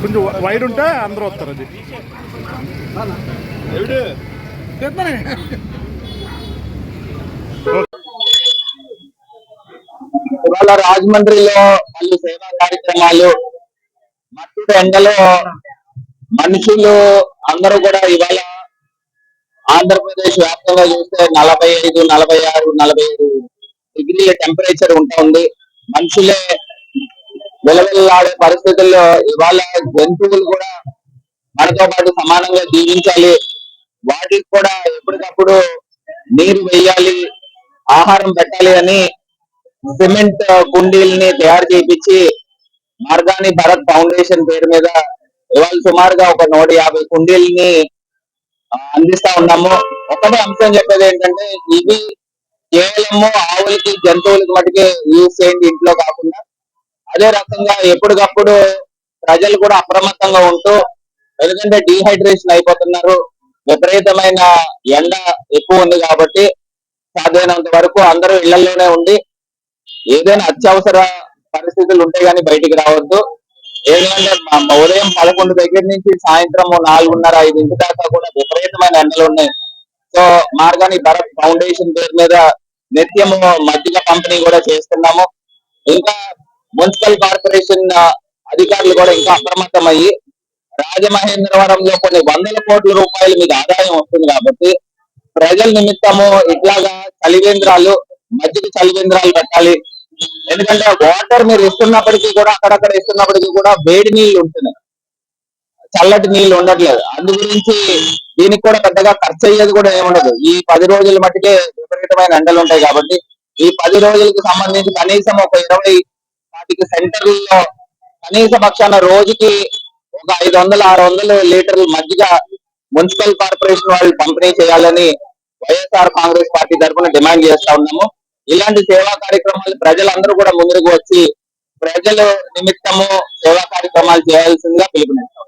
కొంచెం వైడ్ ఉంటే అందరూ వస్తారు. అది ఇవాళ రాజమండ్రిలో పలు సేవా కార్యక్రమాలు, మట్టి ఎండలో మనుషులు అందరూ కూడా ఇవాళ ఆంధ్రప్రదేశ్ వ్యాప్తంగా చూస్తే 45, 46, 47 డిగ్రీల టెంపరేచర్ ఉంటుంది. మనుషులే విలవిల్లాడే పరిస్థితుల్లో ఇవాళ జంతువులు కూడా మనతో పాటు సమానంగా జీవించాలి, వాటికి కూడా ఎప్పటికప్పుడు నీరు వేయాలి, ఆహారం పెట్టాలి అని సిమెంట్ కుండీల్ని తయారు చేయించి మార్గాని భరత్ ఫౌండేషన్ పేరు మీద ఇవాళ సుమారుగా ఒక 150 కుండీల్ని అందిస్తా ఉన్నాము. ఒకటే అంశం చెప్పేది ఏంటంటే, ఇవి కేవలము ఆవులకి జంతువులకి మటుకే యూజ్ చేయండి ఇంట్లో కాకుండా, అదే రకంగా ఎప్పటికప్పుడు ప్రజలు కూడా అప్రమత్తంగా ఉంటూ, ఎందుకంటే డీహైడ్రేషన్ అయిపోతున్నారు, విపరీతమైన ఎండ ఎక్కువ ఉంది కాబట్టి సాధ్యమైనంత వరకు అందరూ ఇళ్లలోనే ఉండి ఏదైనా అత్యవసర పరిస్థితులు ఉంటే గానీ బయటికి రావద్దు. ఎందుకంటే ఉదయం 11 దగ్గర నుంచి సాయంత్రం 4:30, 5 దాకా కూడా విపరీతమైన ఎండలు ఉన్నాయి. సో మార్గాని భరత్ ఫౌండేషన్ పేరు మీద నిత్యము మజ్జిగ పంపిణీ కూడా చేస్తున్నాము. ఇంకా మున్సిపల్ కార్పొరేషన్ అధికారులు కూడా ఇంకా అప్రమత్తం అయ్యి రాజమహేంద్రవరంలో కొన్ని 100 కోట్ల రూపాయలు మీకు ఆదాయం వస్తుంది కాబట్టి ప్రజల నిమిత్తము ఇట్లాగా చలివేంద్రాలు, మజ్జిగ చలివేంద్రాలు పెట్టాలి. ఎందుకంటే వాటర్ మీరు ఇస్తున్నప్పటికీ కూడా అక్కడక్కడ ఇస్తున్నప్పటికీ కూడా వేడి నీళ్లు ఉంటున్నాయి, చల్లటి నీళ్లు ఉండట్లేదు. అందు గురించి దీనికి కూడా పెద్దగా ఖర్చు అయ్యేది కూడా ఏముండదు. ఈ 10 రోజుల మట్టుకే విపరీతమైన ఎండలు ఉంటాయి కాబట్టి ఈ 10 రోజులకు సంబంధించి కనీసం ఒక 20-25 సెంటర్లలో కనీస పక్షాన రోజుకి ఒక 500-600 లీటర్ల మజ్జిగ మున్సిపల్ కార్పొరేషన్ వాళ్ళు పంపిణీ చేయాలని వైఎస్ఆర్ కాంగ్రెస్ పార్టీ తరఫున డిమాండ్ చేస్తా ఉన్నాము. ఇలాంటి సేవా కార్యక్రమాలు ప్రజలందరూ కూడా ముందుకు వచ్చి ప్రజల నిమిత్తము సేవా కార్యక్రమాలు చేయాల్సిందిగా పిలుపునిస్తాం.